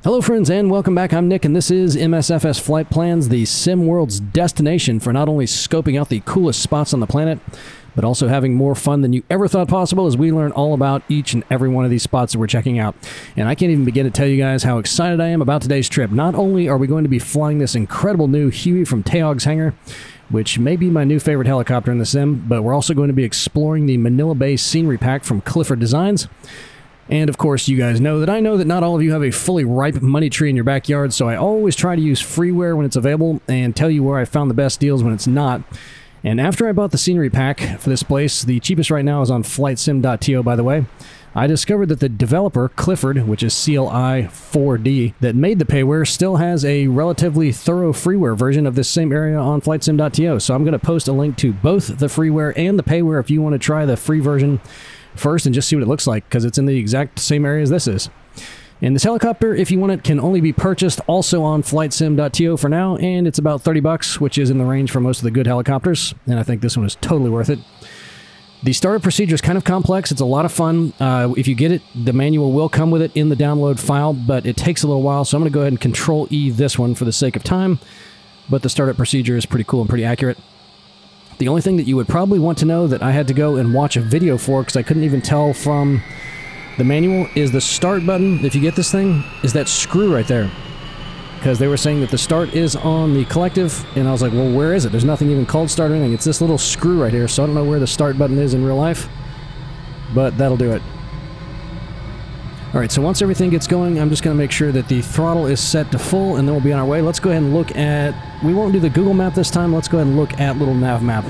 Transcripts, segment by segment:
Hello friends and welcome back. I'm Nick and this is MSFS Flight Plans, the sim world's destination for not only scoping out the coolest spots on the planet, but also having more fun than you ever thought possible as we learn all about each and every one of these spots that we're checking out. And I can't even begin to tell you guys how excited I am about today's trip. Not only are we going to be flying this incredible new Huey from Taog's Hangar, which may be my new favorite helicopter in the sim, but we're also going to be exploring the Manila Bay scenery pack from Cli4D Designs. And of course, you guys know that not all of you have a fully ripe money tree in your backyard, so I always try to use freeware when it's available and tell you where I found the best deals when it's not. And after I bought the scenery pack for this place, the cheapest right now is on flightsim.to, by the way, I discovered that the developer, Cli4D, which is Cli4D, that made the Payware, still has a relatively thorough freeware version of this same area on flightsim.to. So I'm going to post a link to both the freeware and the Payware if you want to try the free version first and just see what it looks like, because it's in the exact same area as this is. And this helicopter, if you want it, can only be purchased also on flightsim.to for now, and it's about 30 bucks, which is in the range for most of the good helicopters, and I think this one is totally worth it. The startup procedure is kind of complex. It's a lot of fun. If you get it, the manual will come with it in the download file, but it takes a little while, so I'm going to go ahead and Control-E this one for the sake of time, but the startup procedure is pretty cool and pretty accurate. The only thing that you would probably want to know that I had to go and watch a video for, because I couldn't even tell from the manual, is the start button, if you get this thing, is that screw right there. Because they were saying that the start is on the collective, and I was like, well, where is it? There's nothing even called start or anything. It's this little screw right here, so I don't know where the start button is in real life, but that'll do it. Alright, so once everything gets going, I'm just going to make sure that the throttle is set to full, and then we'll be on our way. Let's go ahead and look at... We won't do the Google map this time. Let's go ahead and look at little NavMap.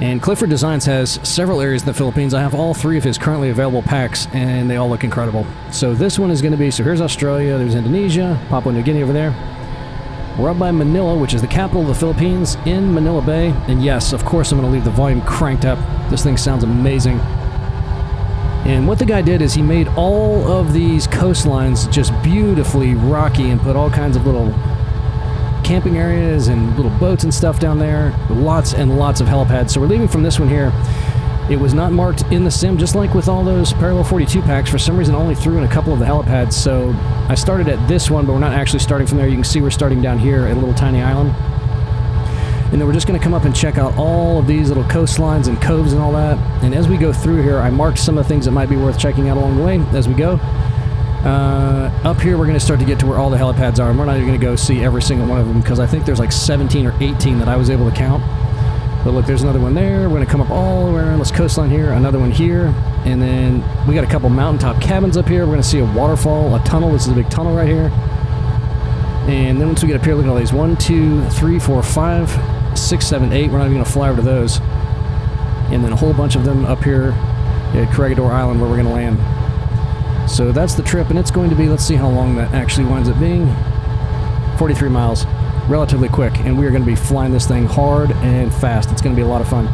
And Cli4D Designs has several areas in the Philippines. I have all three of his currently available packs, and they all look incredible. So this one is going to be... So here's Australia, there's Indonesia, Papua New Guinea over there. We're up by Manila, which is the capital of the Philippines, in Manila Bay. And yes, of course I'm going to leave the volume cranked up. This thing sounds amazing. And what the guy did is he made all of these coastlines just beautifully rocky and put all kinds of little camping areas and little boats and stuff down there. Lots and lots of helipads. So we're leaving from this one here. It was not marked in the sim, just like with all those Parallel 42 packs. For some reason, I only threw in a couple of the helipads. So I started at this one, but we're not actually starting from there. You can see we're starting down here at a little tiny island. And then we're just going to come up and check out all of these little coastlines and coves and all that. And as we go through here, I marked some of the things that might be worth checking out along the way as we go. Up here, we're going to start to get to where all the helipads are. And we're not even going to go see every single one of them, because I think there's like 17 or 18 that I was able to count. But look, there's another one there. We're going to come up all the way around this coastline here. Another one here. And then we got a couple mountaintop cabins up here. We're going to see a waterfall, a tunnel. This is a big tunnel right here. And then once we get up here, look at all these. 1, 2, 3, 4, 5... 6, 7, 8. We're not even going to fly over to those. And then a whole bunch of them up here at Corregidor Island where we're going to land. So that's the trip, and it's going to be, let's see how long that actually winds up being. 43 miles. Relatively quick, and we are going to be flying this thing hard and fast. It's going to be a lot of fun.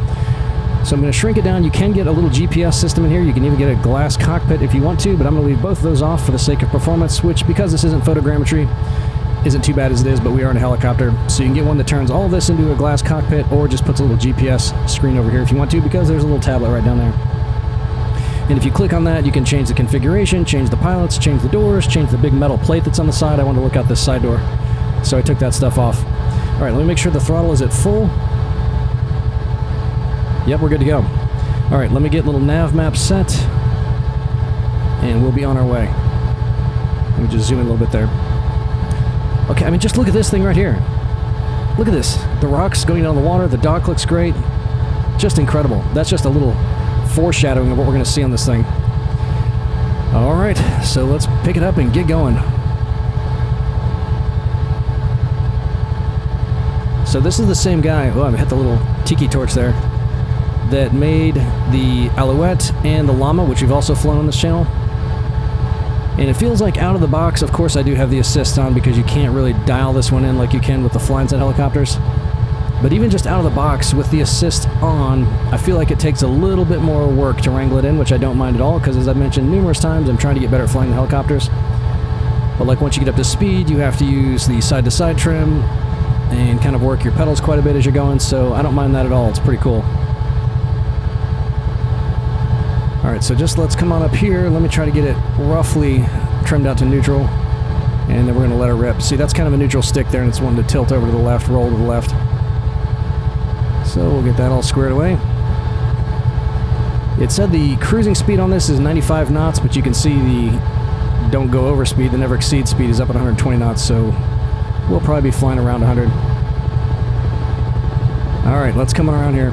So I'm going to shrink it down. You can get a little GPS system in here. You can even get a glass cockpit if you want to, but I'm going to leave both of those off for the sake of performance, which, because this isn't photogrammetry, isn't too bad as it is, but we are in a helicopter, so you can get one that turns all this into a glass cockpit, or just puts a little GPS screen over here if you want to, because there's a little tablet right down there. And if you click on that, you can change the configuration, change the pilots, change the doors, change the big metal plate that's on the side. I want to look out this side door, so I took that stuff off. Alright, let me make sure the throttle is at full. Yep, we're good to go. Alright, let me get little NavMap set, and we'll be on our way. Let me just zoom in a little bit there. Okay, I mean, just look at this thing right here. Look at this. The rocks going down the water. The dock looks great. Just incredible. That's just a little foreshadowing of what we're going to see on this thing. All right, so let's pick it up and get going. So this is the same guy. Oh, I hit the little tiki torch there. That made the Alouette and the Llama, which we've also flown on this channel. And it feels like out of the box, of course I do have the assist on, because you can't really dial this one in like you can with the flying set helicopters. But even just out of the box with the assist on, I feel like it takes a little bit more work to wrangle it in, which I don't mind at all, because as I've mentioned numerous times, I'm trying to get better at flying the helicopters. But like once you get up to speed, you have to use the side-to-side trim and kind of work your pedals quite a bit as you're going, so I don't mind that at all. It's pretty cool. Alright, so just let's come on up here. Let me try to get it roughly trimmed out to neutral. And then we're going to let her rip. See, that's kind of a neutral stick there, and it's wanting to tilt over to the left, roll to the left. So we'll get that all squared away. It said the cruising speed on this is 95 knots, but you can see the don't go over speed, the never exceed speed is up at 120 knots, so we'll probably be flying around 100. Alright, let's come on around here.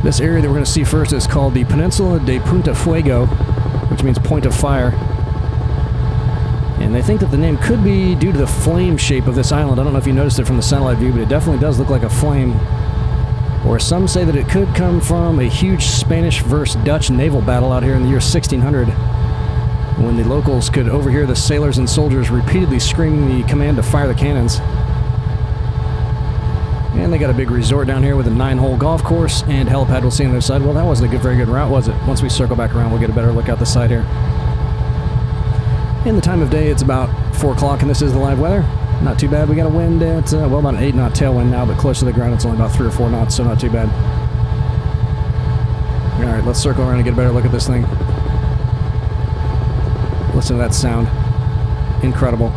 This area that we're going to see first is called the Peninsula de Punta Fuego, which means point of fire. And they think that the name could be due to the flame shape of this island. I don't know if you noticed it from the satellite view, but it definitely does look like a flame. Or some say that it could come from a huge Spanish versus Dutch naval battle out here in the year 1600, when the locals could overhear the sailors and soldiers repeatedly screaming the command to fire the cannons. And they got a big resort down here with a 9-hole golf course and helipad we'll see on the other side. Well, that wasn't a very good route, was it? Once we circle back around, we'll get a better look out the side here. In the time of day, it's about 4 o'clock, and this is the live weather. Not too bad. We got a wind at, well, about an 8-knot tailwind now, but close to the ground, it's only about 3 or 4 knots, so not too bad. All right, let's circle around and get a better look at this thing. Listen to that sound. Incredible.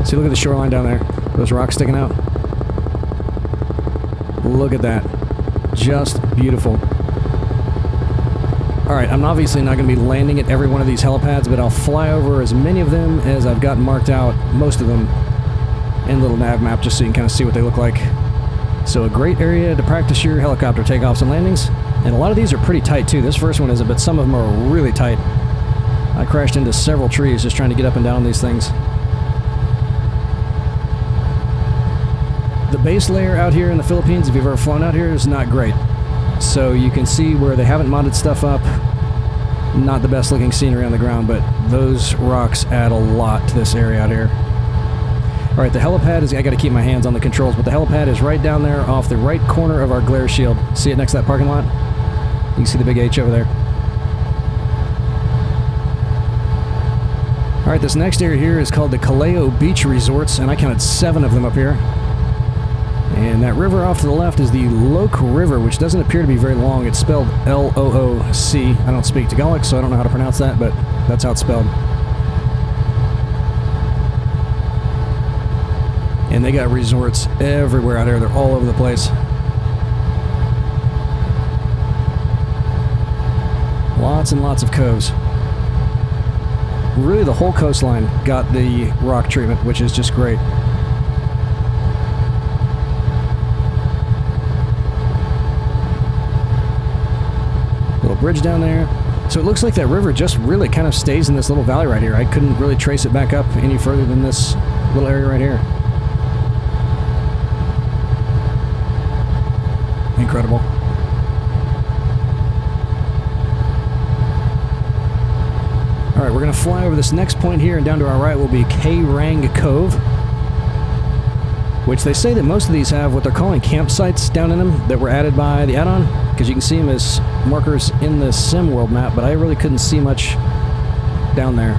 See, look at the shoreline down there. Those rocks sticking out. Look at that. Just beautiful. Alright, I'm obviously not going to be landing at every one of these helipads, but I'll fly over as many of them as I've gotten marked out, most of them, in a little NavMap, just so you can kind of see what they look like. So a great area to practice your helicopter takeoffs and landings. And a lot of these are pretty tight, too. This first one isn't, but some of them are really tight. I crashed into several trees just trying to get up and down these things. The base layer out here in the Philippines, if you've ever flown out here, is not great. So you can see where they haven't modded stuff up. Not the best looking scenery on the ground, but those rocks add a lot to this area out here. Alright, the helipad is... I gotta keep my hands on the controls, but the helipad is right down there off the right corner of our glare shield. See it next to that parking lot? You can see the big H over there. Alright, this next area here is called the Cali4D Beach Resorts, and I counted 7 of them up here. And that river off to the left is the Loc River, which doesn't appear to be very long. It's spelled L-O-O-C. I don't speak Tagalog, so I don't know how to pronounce that, but that's how it's spelled. And they got resorts everywhere out here. They're all over the place. Lots and lots of coves. Really, the whole coastline got the rock treatment, which is just great. Little bridge down there. So it looks like that river just really kind of stays in this little valley right here. I couldn't really trace it back up any further than this little area right here. Incredible. Alright, we're going to fly over this next point here, and down to our right will be K-Rang Cove, which they say that most of these have what they're calling campsites down in them that were added by the add-on, because you can see them as markers in the sim world map, but I really couldn't see much down there.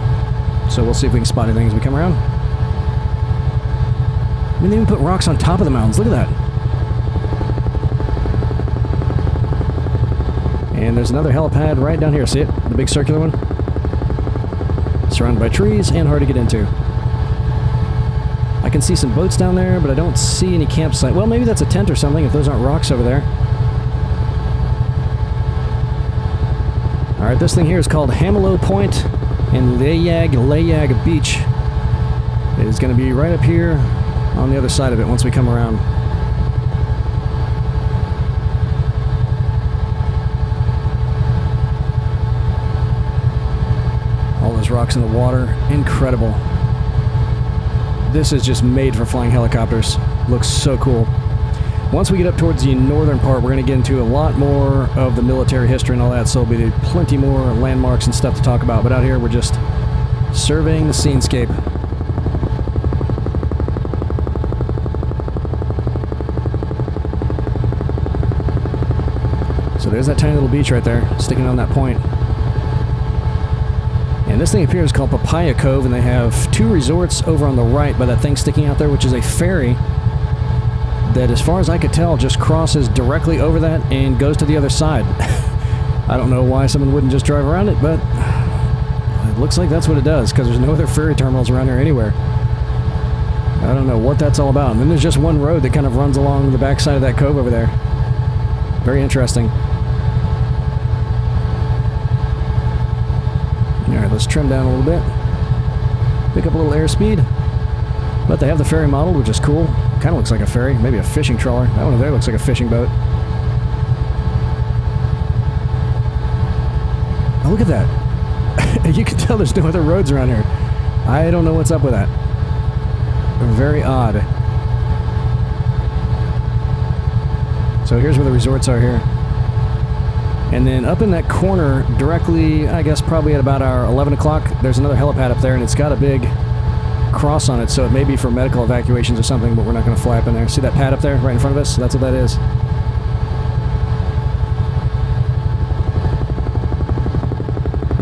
So we'll see if we can spot anything as we come around. We didn't even put rocks on top of the mountains. Look at that. And there's another helipad right down here. See it? The big circular one? Surrounded by trees and hard to get into. I can see some boats down there, but I don't see any campsite. Well, maybe that's a tent or something if those aren't rocks over there. Alright, this thing here is called Hamelo Point in Layag Beach. It is going to be right up here on the other side of it once we come around. All those rocks in the water. Incredible. This is just made for flying helicopters. Looks so cool. Once we get up towards the northern part, we're going to get into a lot more of the military history and all that, so there'll be plenty more landmarks and stuff to talk about. But out here, we're just surveying the scenescape. So there's that tiny little beach right there, sticking on that point. And this thing up here is called Papaya Cove, and they have 2 resorts over on the right by that thing sticking out there, which is a ferry that, as far as I could tell, just crosses directly over that and goes to the other side. I don't know why someone wouldn't just drive around it, but it looks like that's what it does, because there's no other ferry terminals around here anywhere. I don't know what that's all about. And then there's just one road that kind of runs along the backside of that cove over there. Very interesting. Alright, let's trim down a little bit. Pick up a little airspeed. But they have the ferry model, which is cool. Kind of looks like a ferry. Maybe a fishing trawler. That one over there looks like a fishing boat. Oh, look at that. You can tell there's no other roads around here. I don't know what's up with that. Very odd. So here's where the resorts are here. And then up in that corner, directly, I guess probably at about our 11 o'clock, there's another helipad up there, and it's got a big cross on it, so it may be for medical evacuations or something, but we're not going to fly up in there. See that pad up there right in front of us? That's what that is.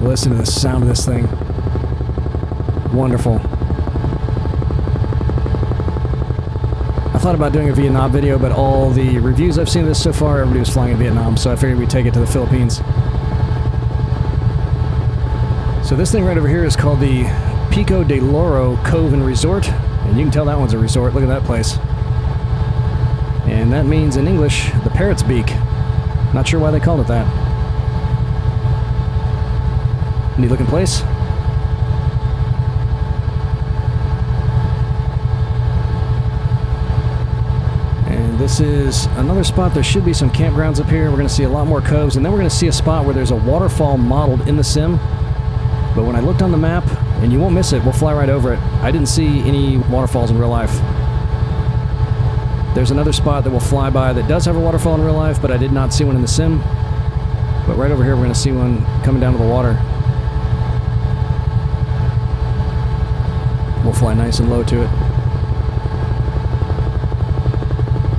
Listen to the sound of this thing. Wonderful. I thought about doing a Vietnam video, but all the reviews I've seen of this so far, everybody was flying in Vietnam, so I figured we'd take it to the Philippines. So this thing right over here is called the Pico de Loro Cove and Resort, and you can tell that one's a resort. Look at that place. And that means in English, the Parrot's Beak. Not sure why they called it that. Neat looking place. And this is another spot. There should be some campgrounds up here. We're going to see a lot more coves, and then we're going to see a spot where there's a waterfall modeled in the sim. But when I looked on the map, and you won't miss it, we'll fly right over it, I didn't see any waterfalls in real life. There's another spot that we'll fly by that does have a waterfall in real life, but I did not see one in the sim. But right over here, we're going to see one coming down to the water. We'll fly nice and low to it.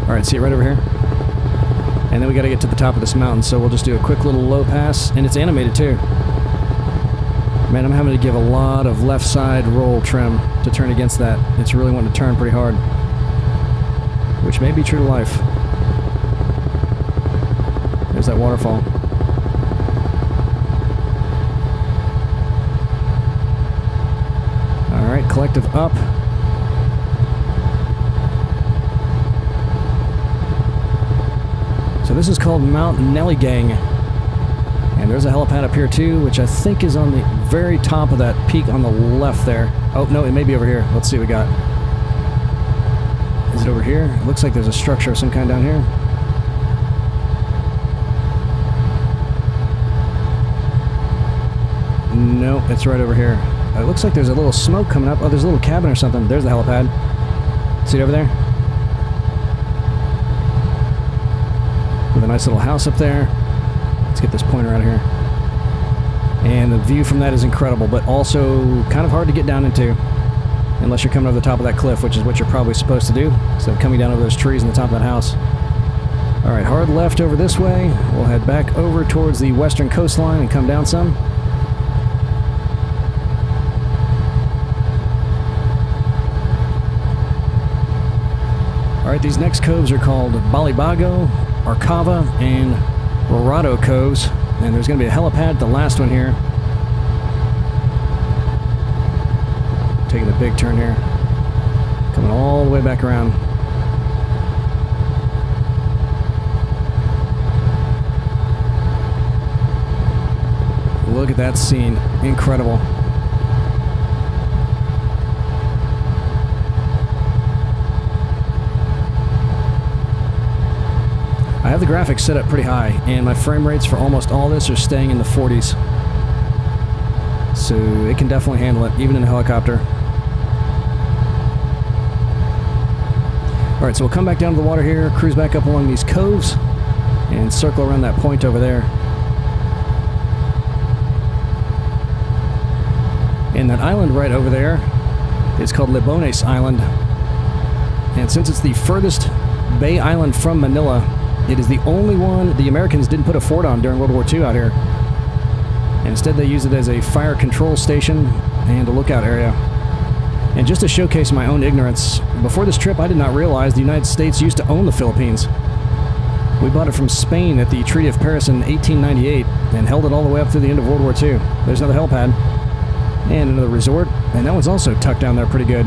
Alright, see it right over here? And then we got to get to the top of this mountain, so we'll just do a quick little low pass, and it's animated too. Man, I'm having to give a lot of left side roll trim to turn against that. It's really wanting to turn pretty hard. Which may be true to life. There's that waterfall. Alright, collective up. So this is called Mount Nelligang. And there's a helipad up here too, which I think is on the very top of that peak on the left there. Oh, no, it may be over here. Let's see what we got. Is it over here? It looks like there's a structure of some kind down here. No, it's right over here. It looks like there's a little smoke coming up. Oh, there's a little cabin or something. There's the helipad. See it over there? With a nice little house up there. Let's get this pointer out of here. And the view from that is incredible, but also kind of hard to get down into. Unless you're coming over the top of that cliff, which is what you're probably supposed to do, instead of coming down over those trees in the top of that house. Alright, hard left over this way. We'll head back over towards the western coastline and come down some. Alright, these next coves are called Balibago, Arcava, and Rorado Coves, and there's going to be a helipad, the last one here. Taking a big turn here. Coming all the way back around. Look at that scene. Incredible. I have the graphics set up pretty high, and my frame rates for almost all this are staying in the 40s. So it can definitely handle it, even in a helicopter. Alright, so we'll come back down to the water here, cruise back up along these coves, and circle around that point over there. And that island right over there is called Libones Island. And since it's the furthest bay island from Manila, it is the only one the Americans didn't put a fort on during World War II out here. And instead they use it as a fire control station and a lookout area. And just to showcase my own ignorance, before this trip I did not realize the United States used to own the Philippines. We bought it from Spain at the Treaty of Paris in 1898 and held it all the way up through the end of World War II. There's another helipad and another resort, and that one's also tucked down there pretty good.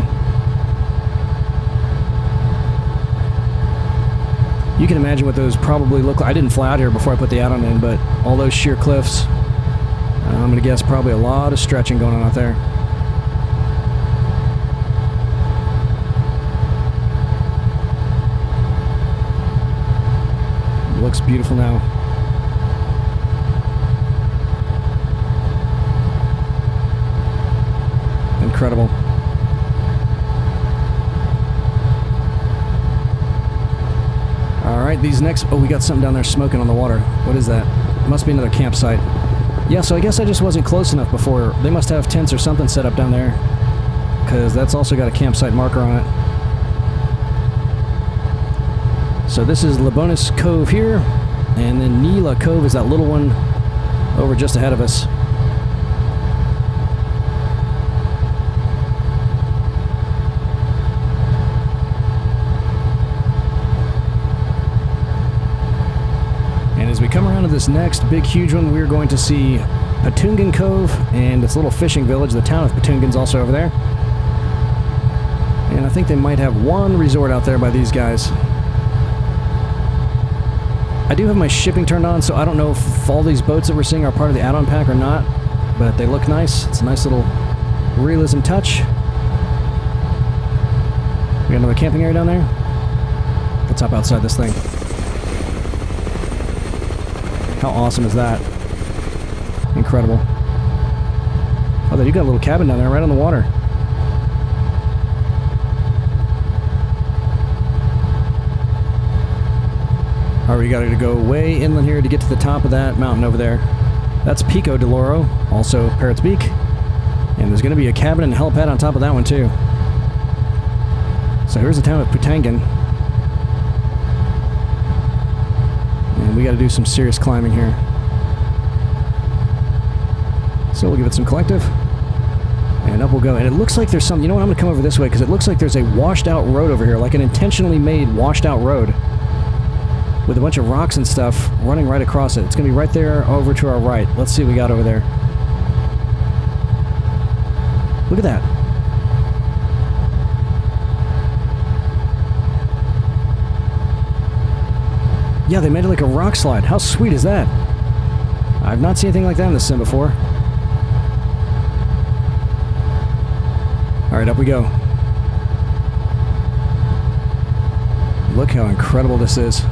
You can imagine what those probably look like. I didn't fly out here before I put the add-on in, but all those sheer cliffs, I'm going to guess probably a lot of stretching going on out there. It looks beautiful now. Incredible. Alright, these next... Oh, we got something down there smoking on the water. What is that? Must be another campsite. Yeah, so I guess I just wasn't close enough before. They must have tents or something set up down there, because that's also got a campsite marker on it. So this is Labonis Cove here, and then Nila Cove is that little one over just ahead of us. As we come around to this next big huge one, we're going to see Patungan Cove and its little fishing village. The town of Patungan's also over there. And I think they might have one resort out there by these guys. I do have my shipping turned on, so I don't know if all these boats that we're seeing are part of the add-on pack or not, but they look nice. It's a nice little realism touch. We got another camping area down there. Let's hop outside this thing. How awesome is that? Incredible. Oh, you got a little cabin down there right on the water. Alright, we got to go way inland here to get to the top of that mountain over there. That's Pico de Loro, also Parrot's Beak. And there's going to be a cabin and a helipad on top of that one too. So here's the town of Patungan. And we got to do some serious climbing here. So we'll give it some collective. And up we'll go. And it looks like there's some... You know what? I'm going to come over this way because it looks like there's a washed out road over here. Like an intentionally made washed out road. With a bunch of rocks and stuff running right across it. It's going to be right there over to our right. Let's see what we got over there. Look at that. Yeah, they made it like a rock slide. How sweet is that? I've not seen anything like that in the sim before. Alright, up we go. Look how incredible this is.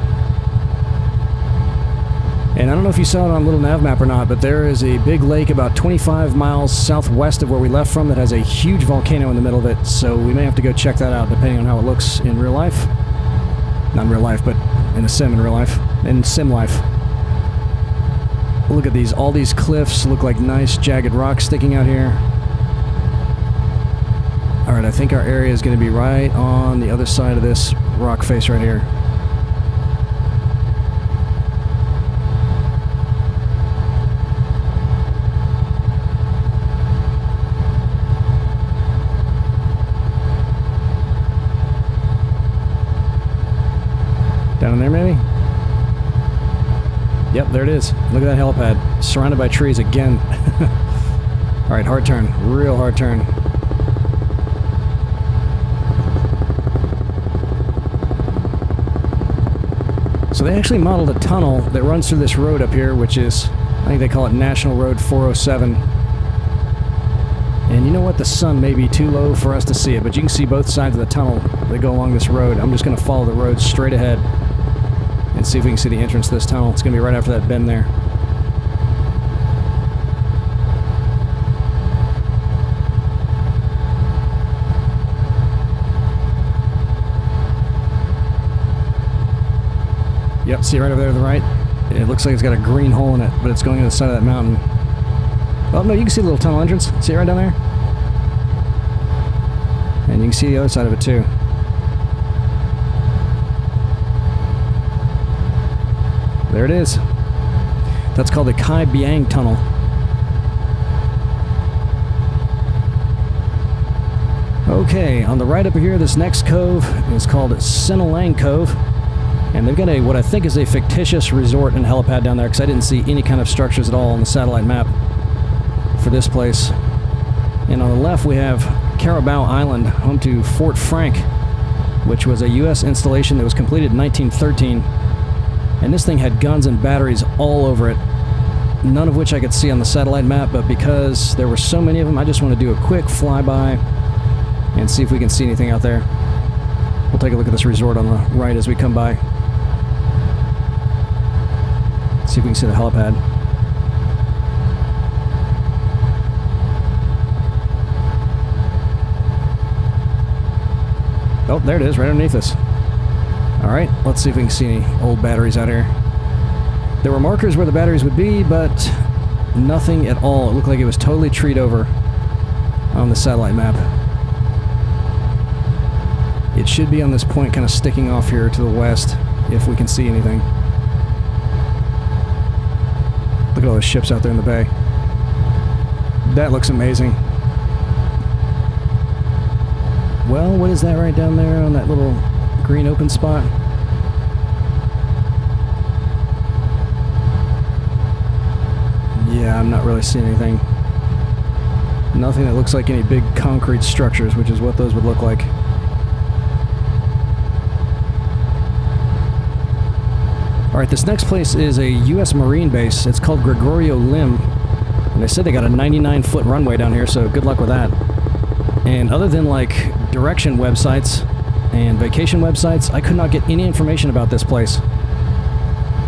And I don't know if you saw it on little NavMap or not, but there is a big lake about 25 miles southwest of where we left from that has a huge volcano in the middle of it, so we may have to go check that out depending on how it looks in real life. Not in real life, but in a sim in real life. In sim life. Look at these. All these cliffs look like nice jagged rocks sticking out here. Alright, I think our area is going to be right on the other side of this rock face right here. Down in there, maybe? Yep, there it is. Look at that helipad. Surrounded by trees again. Alright, hard turn. Real hard turn. So they actually modeled a tunnel that runs through this road up here, which is, I think they call it National Road 407. And you know what? The sun may be too low for us to see it, but you can see both sides of the tunnel that go along this road. I'm just going to follow the road straight ahead and see if we can see the entrance to this tunnel. It's going to be right after that bend there. Yep, see right over there to the right? It looks like it's got a green hole in it, but it's going to the side of that mountain. Oh, no, you can see the little tunnel entrance. See it right down there? And you can see the other side of it, too. There it is. That's called the Kai Biang Tunnel. Okay, on the right up here, this next cove is called Sinalang Cove. And they've got a what I think is a fictitious resort and helipad down there, because I didn't see any kind of structures at all on the satellite map for this place. And on the left we have Carabao Island, home to Fort Frank, which was a U.S. installation that was completed in 1913. And this thing had guns and batteries all over it, none of which I could see on the satellite map, but because there were so many of them, I just want to do a quick flyby and see if we can see anything out there. We'll take a look at this resort on the right as we come by. See if we can see the helipad. Oh, there it is, right underneath us. Alright, let's see if we can see any old batteries out here. There were markers where the batteries would be, but nothing at all. It looked like it was totally treed over on the satellite map. It should be on this point kind of sticking off here to the west, if we can see anything. Look at all those ships out there in the bay. That looks amazing. Well, what is that right down there on that little green open spot? Yeah, I'm not really seeing anything. Nothing that looks like any big concrete structures, which is what those would look like. Alright, this next place is a U.S. Marine base. It's called Gregorio Lim. And they said they got a 99-foot runway down here, so good luck with that. And other than, like, direction websites and vacation websites, I could not get any information about this place.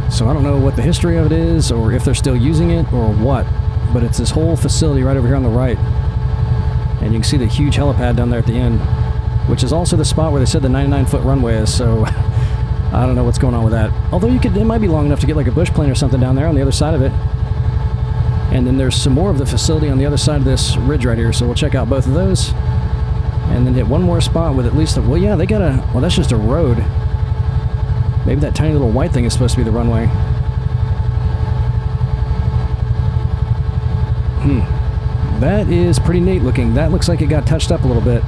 So I don't know what the history of it is, or if they're still using it, or what. But it's this whole facility right over here on the right. And you can see the huge helipad down there at the end, which is also the spot where they said the 99-foot runway is, so I don't know what's going on with that. Although it might be long enough to get like a bush plane or something down there on the other side of it. And then there's some more of the facility on the other side of this ridge right here, so we'll check out both of those. And then hit one more spot with at least a... Well, yeah, they got a... Well, that's just a road. Maybe that tiny little white thing is supposed to be the runway. That is pretty neat looking. That looks like it got touched up a little bit.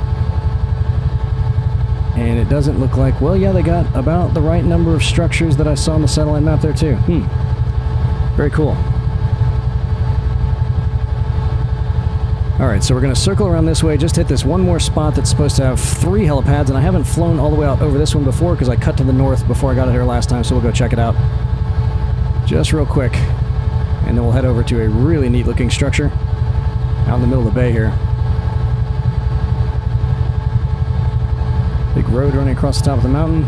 And it doesn't look like... Well, yeah, they got about the right number of structures that I saw on the satellite map there, too. Very cool. Alright, so we're going to circle around this way, just hit this one more spot that's supposed to have 3 helipads, and I haven't flown all the way out over this one before because I cut to the north before I got out here last time, so we'll go check it out. Just real quick. And then we'll head over to a really neat looking structure out in the middle of the bay here. Big road running across the top of the mountain.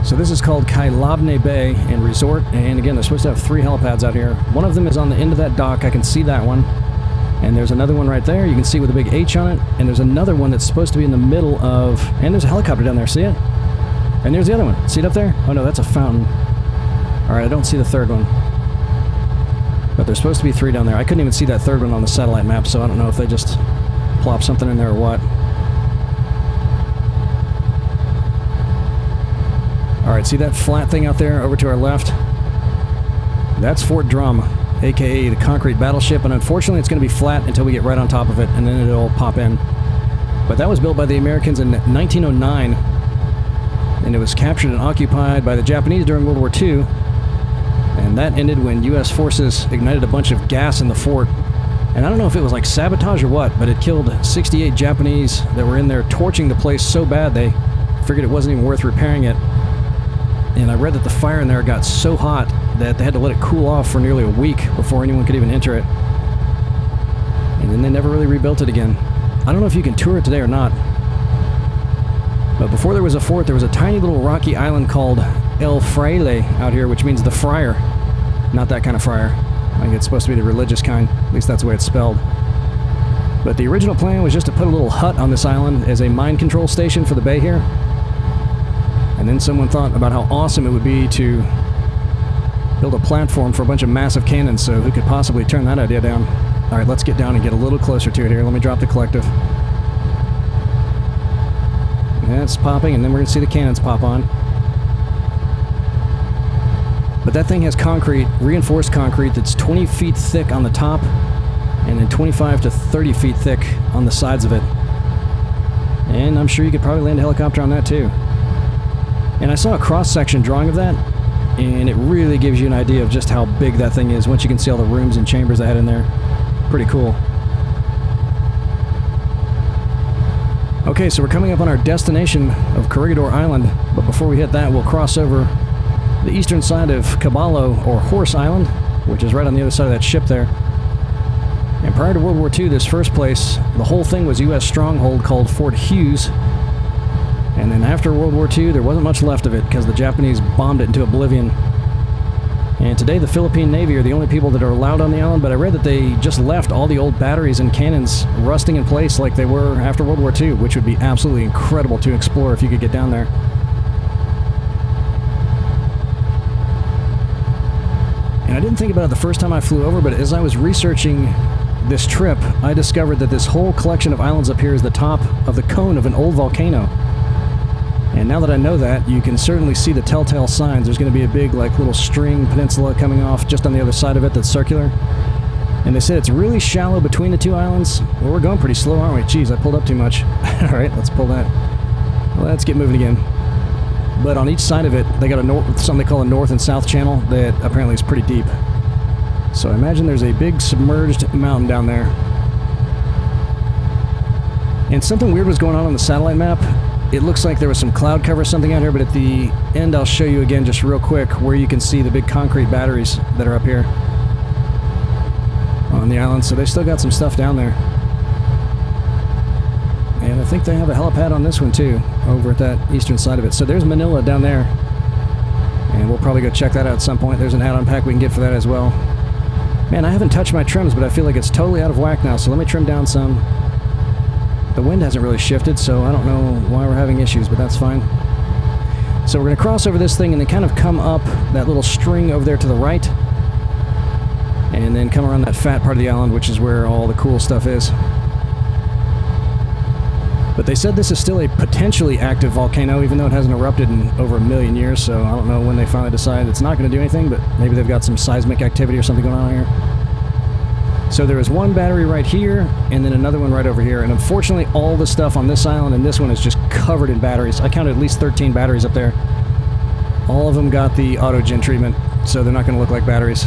So this is called Cli4D Bay and Resort, and again, they're supposed to have 3 helipads out here. One of them is on the end of that dock. I can see that one. And there's another one right there. You can see with a big H on it. And there's another one that's supposed to be in the middle of... And there's a helicopter down there. See it? And there's the other one. See it up there? Oh no, that's a fountain. Alright, I don't see the third one. But there's supposed to be 3 down there. I couldn't even see that third one on the satellite map, so I don't know if they just plopped something in there or what. Alright, see that flat thing out there over to our left? That's Fort Drum, aka the concrete battleship, and unfortunately it's going to be flat until we get right on top of it, and then it'll pop in. But that was built by the Americans in 1909, and it was captured and occupied by the Japanese during World War II, and that ended when U.S. forces ignited a bunch of gas in the fort. And I don't know if it was like sabotage or what, but it killed 68 Japanese that were in there torching the place so bad they figured it wasn't even worth repairing it. And I read that the fire in there got so hot that they had to let it cool off for nearly a week before anyone could even enter it. And then they never really rebuilt it again. I don't know if you can tour it today or not. But before there was a fort, there was a tiny little rocky island called El Fraile out here, which means the friar. Not that kind of friar. I think it's supposed to be the religious kind. At least that's the way it's spelled. But the original plan was just to put a little hut on this island as a mine control station for the bay here. And then someone thought about how awesome it would be to build a platform for a bunch of massive cannons, so who could possibly turn that idea down? Alright, let's get down and get a little closer to it here. Let me drop the collective. That's popping, and then we're going to see the cannons pop on. But that thing has concrete, reinforced concrete, that's 20 feet thick on the top, and then 25 to 30 feet thick on the sides of it. And I'm sure you could probably land a helicopter on that too. And I saw a cross-section drawing of that, and it really gives you an idea of just how big that thing is once you can see all the rooms and chambers they had in there. Pretty cool. Okay, so we're coming up on our destination of Corregidor Island, but before we hit that, we'll cross over the eastern side of Caballo, or Horse Island, which is right on the other side of that ship there. And prior to World War II, this first place, the whole thing was U.S. stronghold called Fort Hughes. And then after World War II, there wasn't much left of it because the Japanese bombed it into oblivion. And today the Philippine Navy are the only people that are allowed on the island, but I read that they just left all the old batteries and cannons rusting in place like they were after World War II, which would be absolutely incredible to explore if you could get down there. And I didn't think about it the first time I flew over, but as I was researching this trip, I discovered that this whole collection of islands up here is the top of the cone of an old volcano. And now that I know that, you can certainly see the telltale signs. There's going to be a big, like, little string peninsula coming off just on the other side of it that's circular. And they said it's really shallow between the two islands. Well, we're going pretty slow, aren't we? Jeez, I pulled up too much. All right, let's pull that. Let's get moving again. But on each side of it, they got something they call a north and south channel that apparently is pretty deep. So I imagine there's a big submerged mountain down there. And something weird was going on the satellite map. It looks like there was some cloud cover or something out here, but at the end I'll show you again just real quick where you can see the big concrete batteries that are up here on the island. So they still got some stuff down there. And I think they have a helipad on this one too, over at that eastern side of it. So there's Manila down there. And we'll probably go check that out at some point. There's an add-on pack we can get for that as well. Man, I haven't touched my trims, but I feel like it's totally out of whack now, so let me trim down some. The wind hasn't really shifted, so I don't know why we're having issues, but that's fine. So we're going to cross over this thing and then kind of come up that little string over there to the right. And then come around that fat part of the island, which is where all the cool stuff is. But they said this is still a potentially active volcano, even though it hasn't erupted in over 1 million years, so I don't know when they finally decide it's not going to do anything, but maybe they've got some seismic activity or something going on here. So there is one battery right here, and then another one right over here, and unfortunately all the stuff on this island and this one is just covered in batteries. I counted at least 13 batteries up there. All of them got the autogen treatment, so they're not going to look like batteries.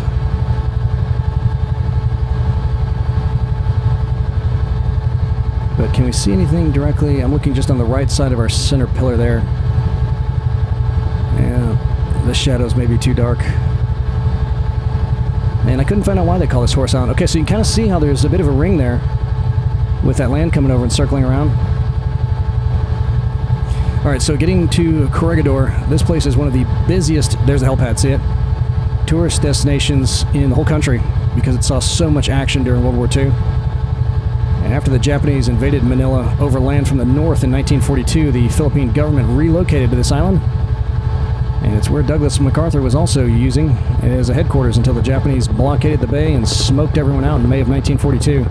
But can we see anything directly? I'm looking just on the right side of our center pillar there. Yeah, the shadows may be too dark. And I couldn't find out why they call this Horse Island. Okay, so you can kind of see how there's a bit of a ring there with that land coming over and circling around. Alright, so getting to Corregidor, this place is one of the busiest, there's the helipad, see it? Tourist destinations in the whole country because it saw so much action during World War II. And after the Japanese invaded Manila overland from the north in 1942, the Philippine government relocated to this island. And it's where Douglas MacArthur was also using as a headquarters until the Japanese blockaded the bay and smoked everyone out in May of 1942.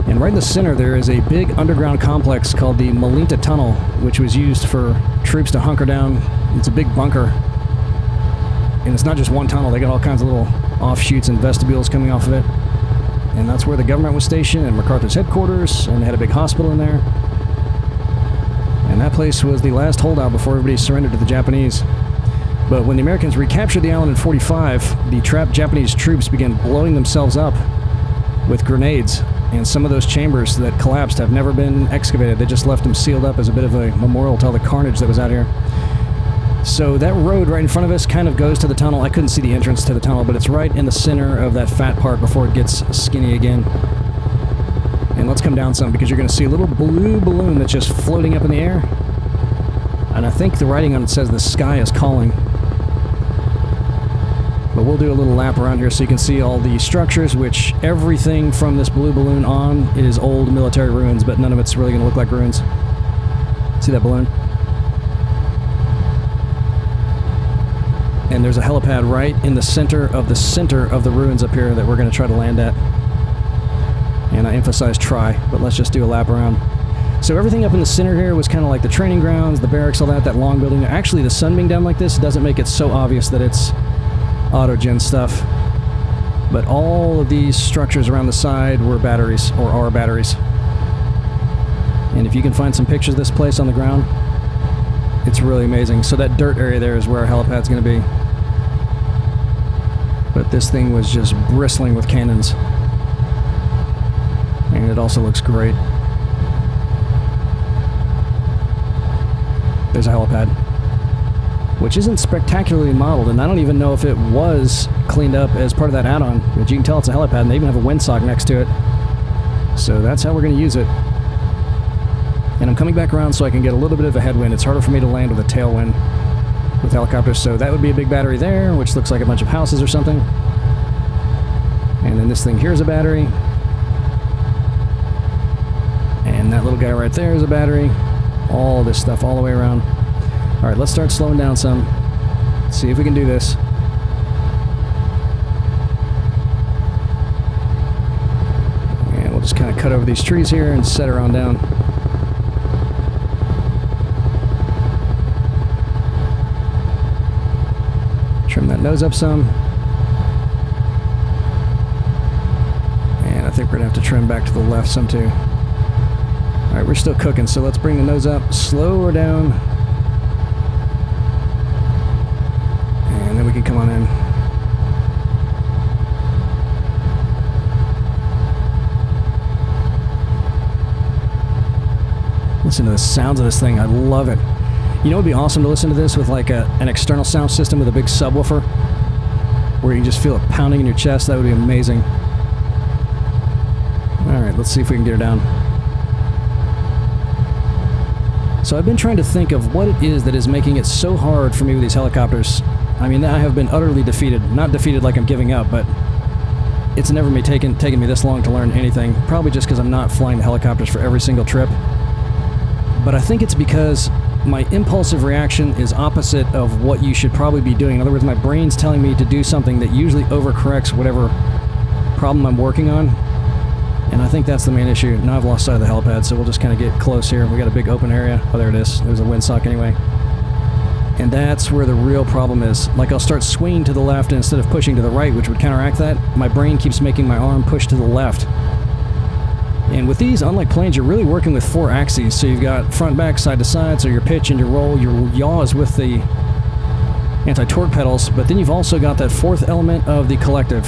And right in the center there is a big underground complex called the Malinta Tunnel, which was used for troops to hunker down. It's a big bunker. And it's not just one tunnel, they got all kinds of little offshoots and vestibules coming off of it. And that's where the government was stationed and MacArthur's headquarters, and they had a big hospital in there. And that place was the last holdout before everybody surrendered to the Japanese. But when the Americans recaptured the island in 1945, the trapped Japanese troops began blowing themselves up with grenades. And some of those chambers that collapsed have never been excavated. They just left them sealed up as a bit of a memorial to all the carnage that was out here. So that road right in front of us kind of goes to the tunnel. I couldn't see the entrance to the tunnel, but it's right in the center of that fat part before it gets skinny again. And let's come down some because you're going to see a little blue balloon that's just floating up in the air. And I think the writing on it says the sky is calling. But we'll do a little lap around here so you can see all the structures, which everything from this blue balloon on is old military ruins, but none of it's really going to look like ruins. See that balloon? And there's a helipad right in the center of the ruins up here that we're going to try to land at. And I emphasize try, but let's just do a lap around. So everything up in the center here was kind of like the training grounds, the barracks, all that long building. Actually, the sun being down like this doesn't make it so obvious that it's autogen stuff. But all of these structures around the side were batteries, or are batteries. And if you can find some pictures of this place on the ground, it's really amazing. So that dirt area there is where our helipad's going to be. But this thing was just bristling with cannons. And it also looks great. There's a helipad, which isn't spectacularly modeled, and I don't even know if it was cleaned up as part of that add-on, but you can tell it's a helipad, and they even have a windsock next to it. So that's how we're going to use it. And I'm coming back around so I can get a little bit of a headwind. It's harder for me to land with a tailwind with helicopters, so that would be a big battery there, which looks like a bunch of houses or something. And then this thing here is a battery. And that little guy right there is a battery. All this stuff all the way around. All right, let's start slowing down some. See if we can do this. And we'll just kind of cut over these trees here and set her on down. Trim that nose up some. And I think we're going to have to trim back to the left some too. All right, we're still cooking, so let's bring the nose up, slow her down, and then we can come on in. Listen to the sounds of this thing. I love it. You know, it'd be awesome to listen to this with like an external sound system with a big subwoofer, where you can just feel it pounding in your chest. That would be amazing. All right, let's see if we can get her down. So I've been trying to think of what it is that is making it so hard for me with these helicopters. I mean, I have been utterly defeated. Not defeated like I'm giving up, but it's never taken me this long to learn anything. Probably just because I'm not flying the helicopters for every single trip. But I think it's because my impulsive reaction is opposite of what you should probably be doing. In other words, my brain's telling me to do something that usually overcorrects whatever problem I'm working on. And I think that's the main issue. Now I've lost sight of the helipad, so we'll just kind of get close here. We got a big open area. Oh, there it is. There's a windsock anyway. And that's where the real problem is. Like, I'll start swinging to the left instead of pushing to the right, which would counteract that. My brain keeps making my arm push to the left. And with these, unlike planes, you're really working with 4 axes. So you've got front, back, side to side, so your pitch and your roll. Your yaw is with the anti-torque pedals, but then you've also got that 4th element of the collective,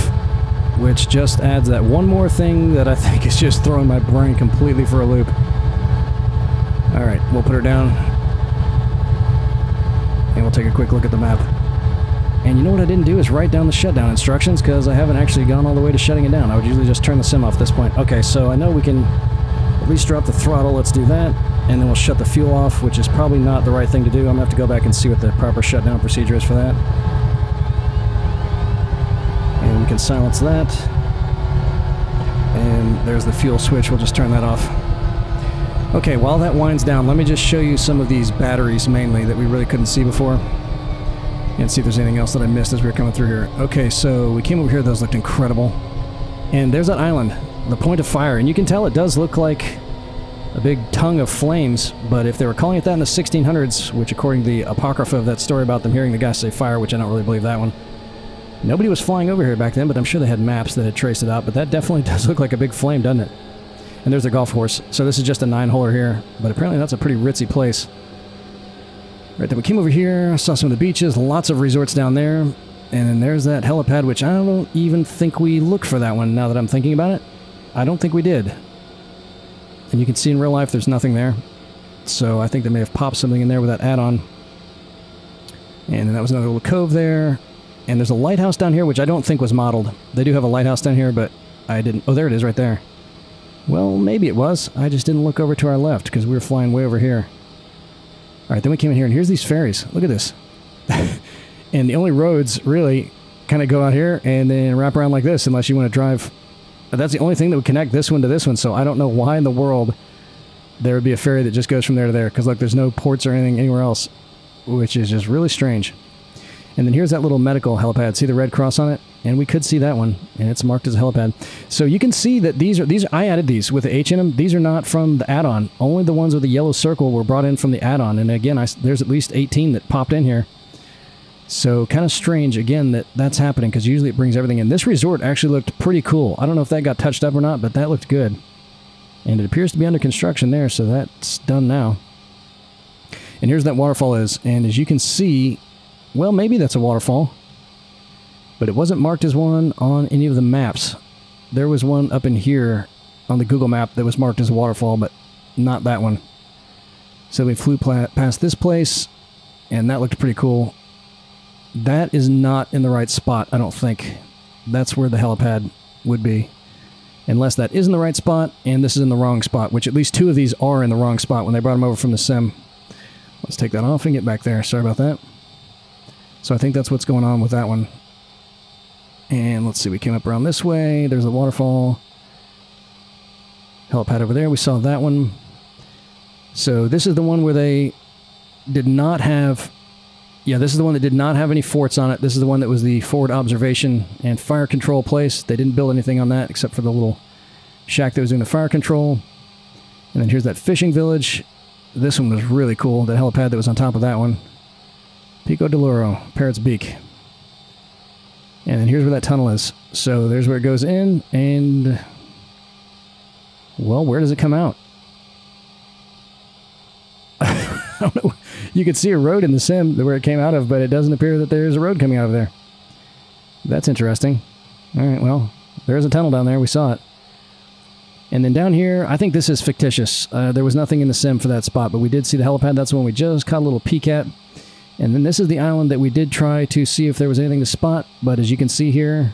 which just adds that one more thing that I think is just throwing my brain completely for a loop. Alright, we'll put her down. And we'll take a quick look at the map. And you know what I didn't do is write down the shutdown instructions, because I haven't actually gone all the way to shutting it down. I would usually just turn the sim off at this point. Okay, so I know we can at least drop the throttle. Let's do that. And then we'll shut the fuel off, which is probably not the right thing to do. I'm going to have to go back and see what the proper shutdown procedure is for that. And we can silence that. And there's the fuel switch. We'll just turn that off. Okay, while that winds down, let me just show you some of these batteries mainly that we really couldn't see before. And see if there's anything else that I missed as we were coming through here. Okay, so we came over here. Those looked incredible. And there's that island, the point of fire. And you can tell it does look like a big tongue of flames. But if they were calling it that in the 1600s, which according to the apocrypha of that story about them hearing the guy say fire, which I don't really believe that one, nobody was flying over here back then, but I'm sure they had maps that had traced it out. But that definitely does look like a big flame, doesn't it? And there's the golf course. So this is just a 9-holer here. But apparently that's a pretty ritzy place. Right, then we came over here, saw some of the beaches, lots of resorts down there. And then there's that helipad, which I don't even think we looked for that one now that I'm thinking about it. I don't think we did. And you can see in real life there's nothing there. So I think they may have popped something in there with that add-on. And then that was another little cove there. And there's a lighthouse down here, which I don't think was modeled. They do have a lighthouse down here, but I didn't... Oh, there it is right there. Well, maybe it was. I just didn't look over to our left because we were flying way over here. Alright, then we came in here, and here's these ferries. Look at this. And the only roads, really, kind of go out here and then wrap around like this, unless you want to drive... That's the only thing that would connect this one to this one, so I don't know why in the world there would be a ferry that just goes from there to there, because, look, there's no ports or anything anywhere else, which is just really strange. And then here's that little medical helipad. See the red cross on it? And we could see that one, and it's marked as a helipad. So you can see that these are I added these with the H in them. These are not from the add-on. Only the ones with the yellow circle were brought in from the add-on. And again, there's at least 18 that popped in here. So kind of strange, again, that that's happening, because usually it brings everything in. This resort actually looked pretty cool. I don't know if that got touched up or not, but that looked good. And it appears to be under construction there, so that's done now. And here's that waterfall is. And as you can see, well, maybe that's a waterfall. But it wasn't marked as one on any of the maps. There was one up in here on the Google map that was marked as a waterfall, but not that one. So we flew past this place, and that looked pretty cool. That is not in the right spot, I don't think. That's where the helipad would be. Unless that is in the right spot, and this is in the wrong spot, which at least two of these are in the wrong spot when they brought them over from the sim. Let's take that off and get back there. Sorry about that. So I think that's what's going on with that one. And let's see, we came up around this way. There's the waterfall. Helipad over there. We saw that one. So this is the one where they did not have... Yeah, this is the one that did not have any forts on it. This is the one that was the forward observation and fire control place. They didn't build anything on that except for the little shack that was doing the fire control. And then here's that fishing village. This one was really cool. The helipad that was on top of that one. Pico de Loro, Parrot's Beak. And then here's where that tunnel is. So there's where it goes in, and... well, where does it come out? I don't know. You could see a road in the sim where it came out of, but it doesn't appear that there's a road coming out of there. That's interesting. Alright, well, there's a tunnel down there. We saw it. And then down here, I think this is fictitious. There was nothing in the sim for that spot, but we did see the helipad. That's the one we just caught a little peek at. And then this is the island that we did try to see if there was anything to spot, but as you can see here,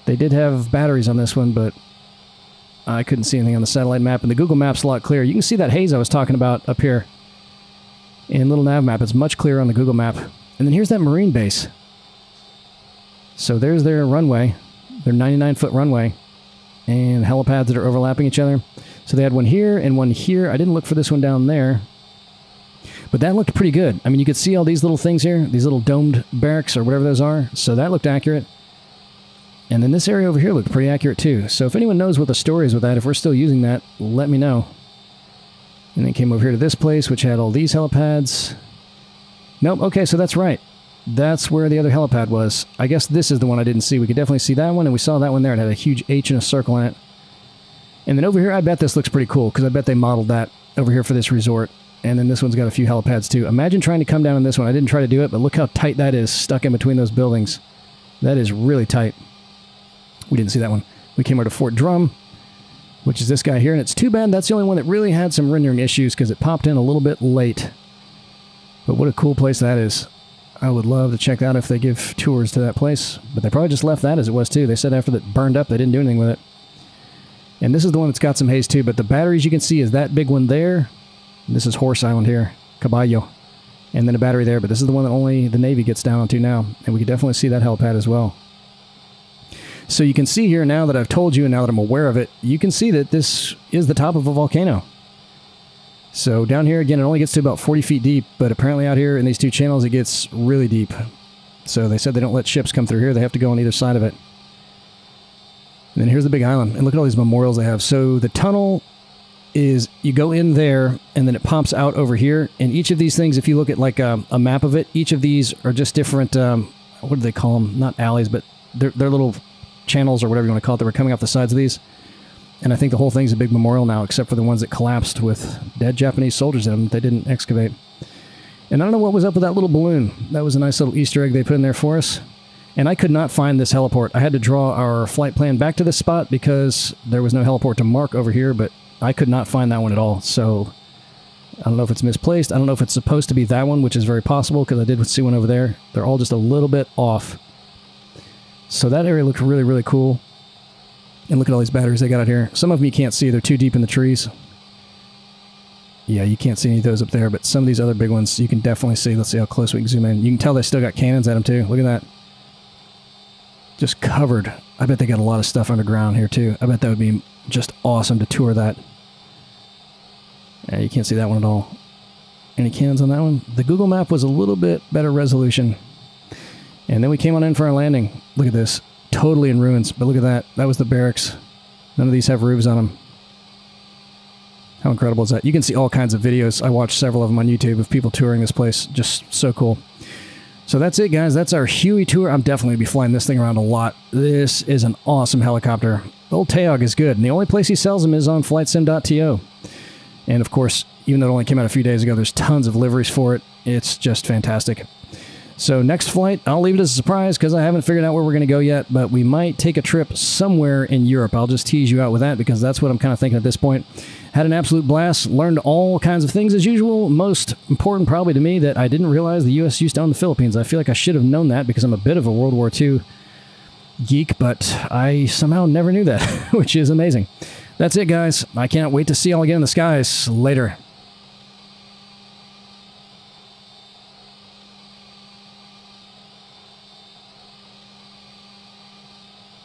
they did have batteries on this one, but I couldn't see anything on the satellite map, and the Google Map's a lot clearer. You can see that haze I was talking about up here in little NavMap. It's much clearer on the Google Map. And then here's that marine base. So there's their runway, their 99-foot runway, and helipads that are overlapping each other. So they had one here and one here. I didn't look for this one down there, but that looked pretty good. I mean, you could see all these little things here, these little domed barracks or whatever those are. So that looked accurate. And then this area over here looked pretty accurate too. So if anyone knows what the story is with that, if we're still using that, let me know. And then came over here to this place, which had all these helipads. Nope, okay, so that's right. That's where the other helipad was. I guess this is the one I didn't see. We could definitely see that one, and we saw that one there. It had a huge H and a circle in it. And then over here, I bet this looks pretty cool, because I bet they modeled that over here for this resort. And then this one's got a few helipads too. Imagine trying to come down on this one. I didn't try to do it, but look how tight that is, stuck in between those buildings. That is really tight. We didn't see that one. We came over to Fort Drum, which is this guy here, and it's too bad that's the only one that really had some rendering issues because it popped in a little bit late. But what a cool place that is. I would love to check out if they give tours to that place, but they probably just left that as it was too. They said after that burned up, they didn't do anything with it. And this is the one that's got some haze too, but the batteries you can see is that big one there. And this is Horse Island here, Caballo. And then a battery there, but this is the one that only the Navy gets down onto now. And we can definitely see that helipad as well. So you can see here, now that I've told you and now that I'm aware of it, you can see that this is the top of a volcano. So down here, again, it only gets to about 40 feet deep, but apparently out here in these two channels, it gets really deep. So they said they don't let ships come through here. They have to go on either side of it. And then here's the big island. And look at all these memorials they have. So the tunnel is, you go in there, and then it pops out over here. And each of these things, if you look at like a map of it, each of these are just different, what do they call them? Not alleys, but they're little channels or whatever you want to call it that were coming off the sides of these. And I think the whole thing's a big memorial now, except for the ones that collapsed with dead Japanese soldiers in them that they didn't excavate. And I don't know what was up with that little balloon. That was a nice little Easter egg they put in there for us. And I could not find this heliport. I had to draw our flight plan back to this spot because there was no heliport to mark over here, but I could not find that one at all. So I don't know if it's misplaced. I don't know if it's supposed to be that one, which is very possible because I did see one over there. They're all just a little bit off. So that area looked really, really cool. And look at all these batteries they got out here. Some of them you can't see. They're too deep in the trees. Yeah, you can't see any of those up there, but some of these other big ones you can definitely see. Let's see how close we can zoom in. You can tell they still got cannons at them too. Look at that. Just covered. I bet they got a lot of stuff underground here too. I bet that would be just awesome to tour that. Yeah, you can't see that one at all. Any cannons on that one? The Google map was a little bit better resolution. And then we came on in for our landing. Look at this. Totally in ruins, but look at that. That was the barracks. None of these have roofs on them. How incredible is that? You can see all kinds of videos. I watched several of them on YouTube of people touring this place. Just so cool. So that's it, guys. That's our Huey tour. I'm definitely going to be flying this thing around a lot. This is an awesome helicopter. Old Taog is good, and the only place he sells them is on flightsim.to. And of course, even though it only came out a few days ago, there's tons of liveries for it. It's just fantastic. So next flight, I'll leave it as a surprise because I haven't figured out where we're going to go yet, but we might take a trip somewhere in Europe. I'll just tease you out with that because that's what I'm kind of thinking at this point. Had an absolute blast, learned all kinds of things as usual. Most important probably to me that I didn't realize the U.S. used to own the Philippines. I feel like I should have known that because I'm a bit of a World War II geek, but I somehow never knew that, which is amazing. That's it, guys. I can't wait to see y'all again in the skies. Later.